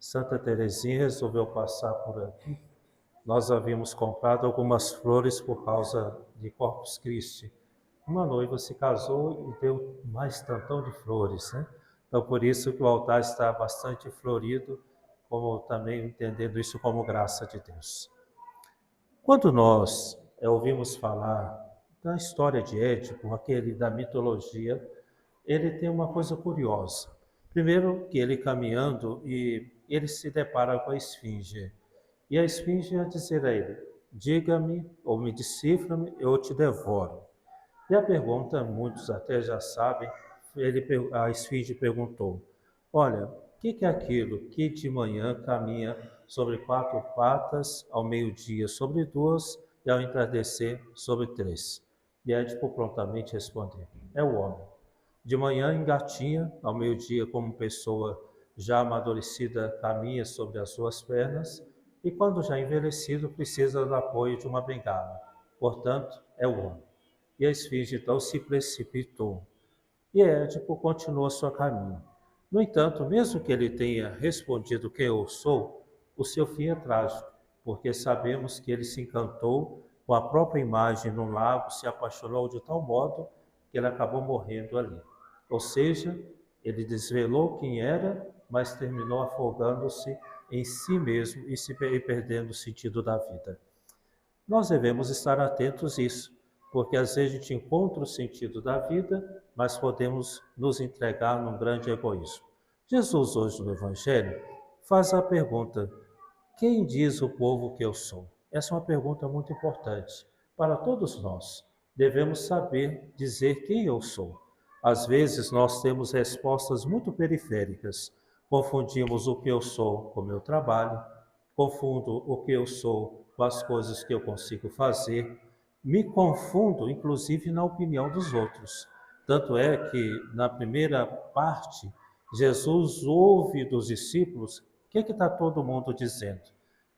Santa Teresinha resolveu passar por aqui. Nós havíamos comprado algumas flores por causa de Corpus Christi. Uma noiva se casou e deu mais tantão de flores, né? Então, por isso que o altar está bastante florido, como também entendendo isso como graça de Deus. Quando nós ouvimos falar da história de Édipo, aquele da mitologia, ele tem uma coisa curiosa. Primeiro que ele caminhando e ele se depara com a esfinge. E a esfinge ia dizer a ele, diga-me ou me decifra-me, eu te devoro. E a pergunta, muitos até já sabem, a esfinge perguntou, olha, o que é aquilo que de manhã caminha sobre 4 patas, ao meio-dia sobre 2 e ao entardecer sobre 3? E Édipo prontamente respondeu, é o homem. De manhã engatinha, ao meio-dia como pessoa já amadurecida caminha sobre as suas pernas e quando já envelhecido precisa do apoio de uma bengala. Portanto, é o homem. E a esfinge então se precipitou. E Édipo continua seu caminho. No entanto, mesmo que ele tenha respondido que eu sou, o seu fim é trágico, porque sabemos que ele se encantou com a própria imagem no lago, se apaixonou de tal modo que ele acabou morrendo ali. Ou seja, ele desvelou quem era, mas terminou afogando-se em si mesmo e perdendo o sentido da vida. Nós devemos estar atentos a isso, porque às vezes a gente encontra o sentido da vida, mas podemos nos entregar num grande egoísmo. Jesus, hoje no Evangelho, faz a pergunta: quem diz o povo que eu sou? Essa é uma pergunta muito importante para todos nós. Devemos saber dizer quem eu sou. Às vezes nós temos respostas muito periféricas. Confundimos o que eu sou com o meu trabalho, confundo o que eu sou com as coisas que eu consigo fazer, me confundo inclusive na opinião dos outros. Tanto é que na primeira parte, Jesus ouve dos discípulos o que está todo mundo dizendo.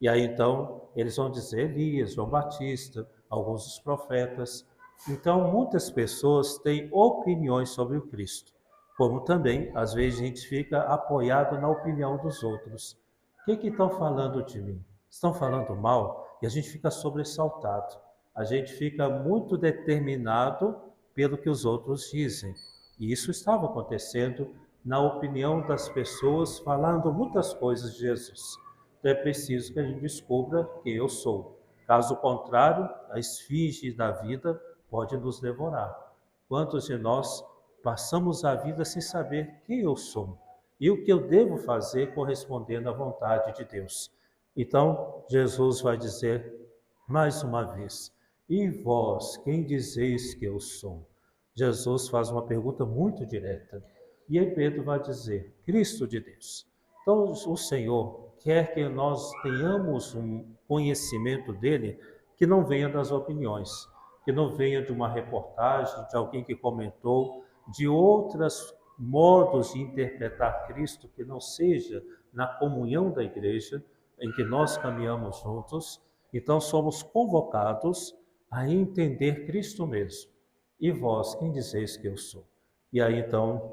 E aí então eles vão dizer Elias, João Batista, alguns dos profetas. Então muitas pessoas têm opiniões sobre o Cristo, como também às vezes a gente fica apoiado na opinião dos outros. O que estão falando de mim? Estão falando mal? E a gente fica sobressaltado. A gente fica muito determinado pelo que os outros dizem. E isso estava acontecendo na opinião das pessoas, falando muitas coisas de Jesus. Então é preciso que a gente descubra quem eu sou. Caso contrário, a esfinge da vida pode nos devorar. Quantos de nós passamos a vida sem saber quem eu sou e o que eu devo fazer correspondendo à vontade de Deus? Então, Jesus vai dizer mais uma vez: e vós, quem dizeis que eu sou? Jesus faz uma pergunta muito direta. E aí Pedro vai dizer: Cristo de Deus. Então, o Senhor quer que nós tenhamos um conhecimento dele que não venha das opiniões, que não venha de uma reportagem, de alguém que comentou, de outros modos de interpretar Cristo que não seja na comunhão da igreja, em que nós caminhamos juntos. Então, somos convocados a entender Cristo mesmo. E vós, quem dizeis que eu sou? E aí então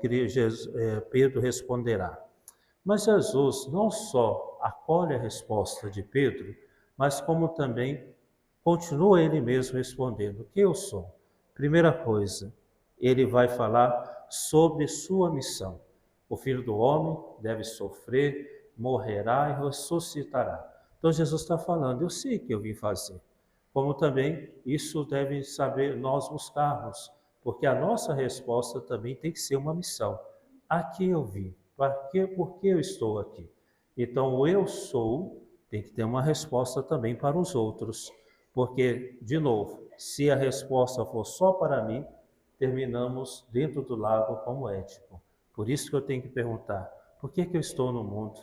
Pedro responderá. Mas Jesus não só acolhe a resposta de Pedro, mas como também continua ele mesmo respondendo: que eu sou? Primeira coisa, ele vai falar sobre sua missão. O Filho do Homem deve sofrer, morrerá e ressuscitará. Então Jesus está falando: eu sei que eu vim fazer. Como também isso deve saber nós buscarmos, porque a nossa resposta também tem que ser uma missão. Aqui eu vim, por que eu estou aqui? Então o eu sou tem que ter uma resposta também para os outros, porque, de novo, se a resposta for só para mim, terminamos dentro do lago como Édipo. Por isso que eu tenho que perguntar, por que eu estou no mundo?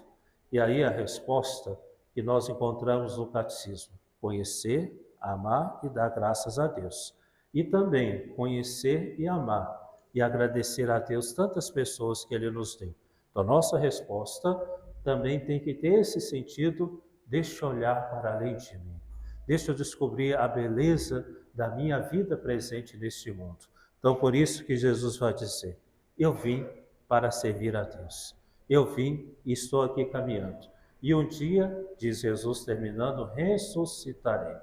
E aí a resposta que nós encontramos no catecismo: conhecer, amar e dar graças a Deus. E também conhecer e amar e agradecer a Deus tantas pessoas que Ele nos deu. Então, nossa resposta também tem que ter esse sentido: deixa eu olhar para além de mim. Deixa eu descobrir a beleza da minha vida presente neste mundo. Então, por isso que Jesus vai dizer: eu vim para servir a Deus. Eu vim e estou aqui caminhando. E um dia, diz Jesus terminando, ressuscitarei.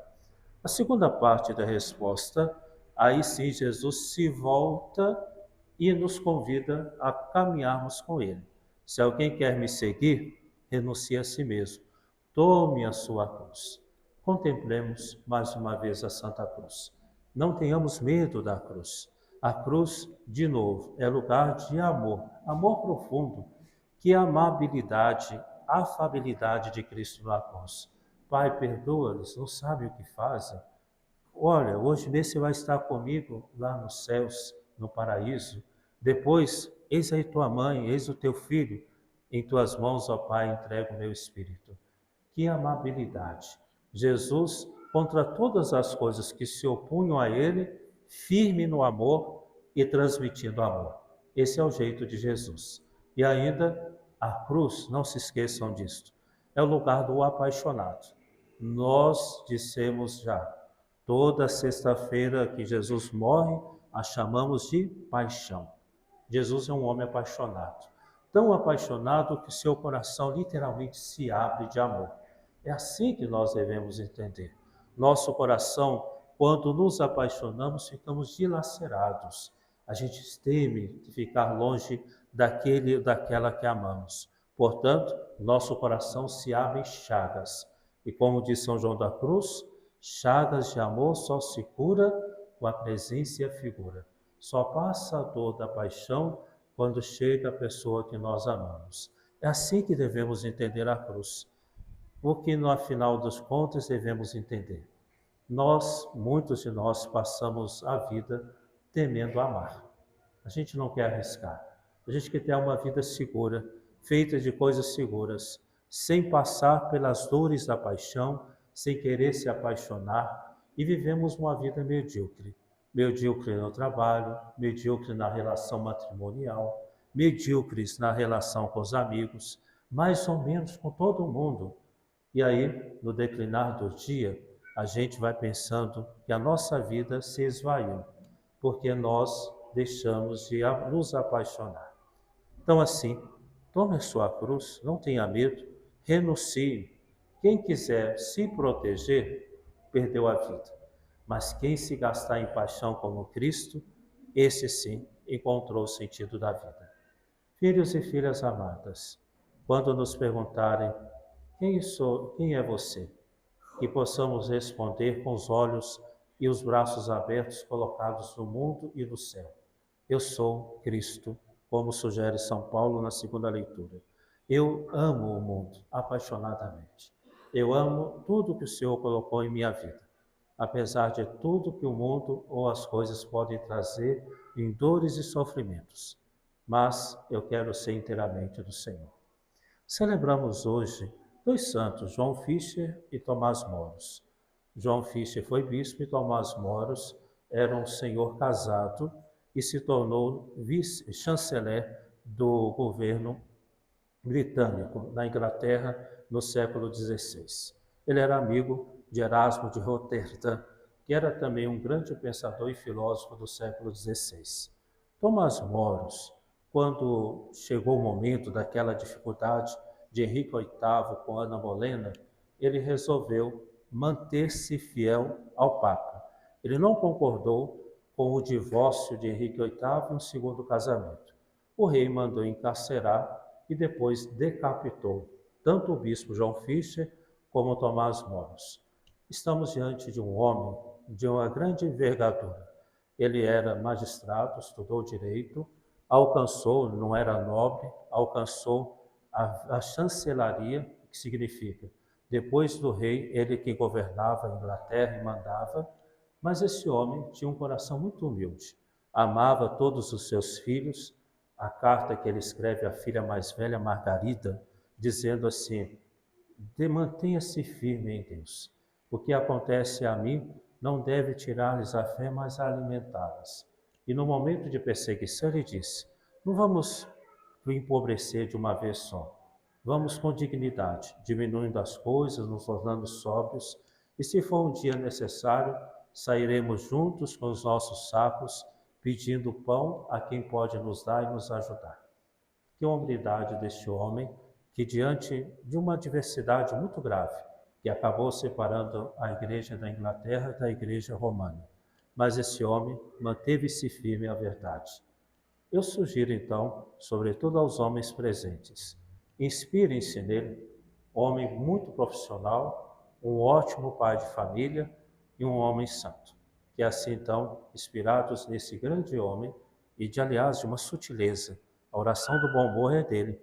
A segunda parte da resposta, aí sim Jesus se volta e nos convida a caminharmos com Ele. Se alguém quer me seguir, renuncie a si mesmo. Tome a sua cruz. Contemplemos mais uma vez a Santa Cruz. Não tenhamos medo da cruz. A cruz, de novo, é lugar de amor, amor profundo, que a amabilidade, a afabilidade de Cristo na cruz. Pai, perdoa-lhes, não sabem o que fazem. Olha, hoje mesmo você vai estar comigo lá nos céus, no paraíso. Depois, eis aí tua mãe, eis o teu filho. Em tuas mãos, ó Pai, entrego o meu espírito. Que amabilidade! Jesus, contra todas as coisas que se opunham a ele, firme no amor e transmitindo amor. Esse é o jeito de Jesus. E ainda a cruz, não se esqueçam disto, é o lugar do apaixonado. Nós dissemos já, toda sexta-feira que Jesus morre, a chamamos de paixão. Jesus é um homem apaixonado, tão apaixonado que seu coração literalmente se abre de amor. É assim que nós devemos entender. Nosso coração, quando nos apaixonamos, ficamos dilacerados. A gente teme de ficar longe daquela que amamos. Portanto, nosso coração se abre em chagas. E como diz São João da Cruz, chagas de amor só se cura com a presença e a figura. Só passa a dor da paixão quando chega a pessoa que nós amamos. É assim que devemos entender a cruz. O que no final dos contos devemos entender? Muitos de nós passamos a vida temendo amar. A gente não quer arriscar. A gente quer ter uma vida segura, feita de coisas seguras, sem passar pelas dores da paixão, sem querer se apaixonar, e vivemos uma vida medíocre. Medíocre no trabalho, medíocre na relação matrimonial, medíocres na relação com os amigos, mais ou menos com todo mundo. E aí, no declinar do dia, a gente vai pensando que a nossa vida se esvaiu, porque nós deixamos de nos apaixonar. Então, assim, tome a sua cruz, não tenha medo, renuncie. Quem quiser se proteger, perdeu a vida. Mas quem se gastar em paixão como Cristo, esse sim encontrou o sentido da vida. Filhos e filhas amadas, quando nos perguntarem quem é você, que possamos responder com os olhos e os braços abertos colocados no mundo e no céu. Eu sou Cristo, como sugere São Paulo na segunda leitura. Eu amo o mundo apaixonadamente. Eu amo tudo que o Senhor colocou em minha vida, apesar de tudo que o mundo ou as coisas podem trazer em dores e sofrimentos. Mas eu quero ser inteiramente do Senhor. Celebramos hoje dois santos, João Fischer e Tomás Moros. João Fischer foi bispo e Tomás Moros era um senhor casado e se tornou vice-chanceler do governo britânico na Inglaterra no século XVI. Ele era amigo de Erasmo de Roterdã, que era também um grande pensador e filósofo do século XVI. Tomás Moros, quando chegou o momento daquela dificuldade de Henrique VIII com Ana Bolena, ele resolveu manter-se fiel ao Papa. Ele não concordou com o divórcio de Henrique VIII e um segundo casamento. O rei mandou encarcerar e depois decapitou tanto o bispo João Fischer como Tomás Moros. Estamos diante de um homem de uma grande envergadura. Ele era magistrado, estudou direito, alcançou, não era nobre, alcançou a chancelaria, que significa, depois do rei, ele que governava a Inglaterra e mandava, mas esse homem tinha um coração muito humilde, amava todos os seus filhos. A carta que ele escreve à filha mais velha, Margarida, dizendo assim: mantenha-se firme em Deus. O que acontece a mim não deve tirar-lhes a fé, mas alimentá-las. E no momento de perseguição ele disse: não vamos empobrecer de uma vez só. Vamos com dignidade, diminuindo as coisas, nos tornando sóbrios, e se for um dia necessário, sairemos juntos com os nossos sacos, pedindo pão a quem pode nos dar e nos ajudar. Que humildade deste homem, que diante de uma adversidade muito grave, que acabou separando a igreja da Inglaterra da igreja romana, mas esse homem manteve-se firme à verdade. Eu sugiro então, sobretudo aos homens presentes, inspirem-se nele, homem muito profissional, um ótimo pai de família e um homem santo. Que assim então, inspirados nesse grande homem, e de aliás de uma sutileza, a oração do bom humor é dele.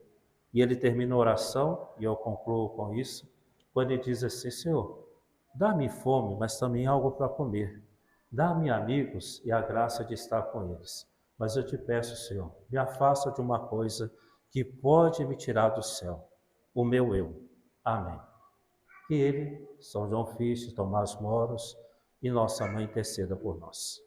E ele termina a oração, e eu concluo com isso, quando ele diz assim: Senhor, dá-me fome, mas também algo para comer. Dá-me amigos e a graça de estar com eles. Mas eu te peço, Senhor, me afasta de uma coisa que pode me tirar do céu, o meu eu. Amém. Que ele, São João Fichte, Tomás Moros e nossa mãe interceda por nós.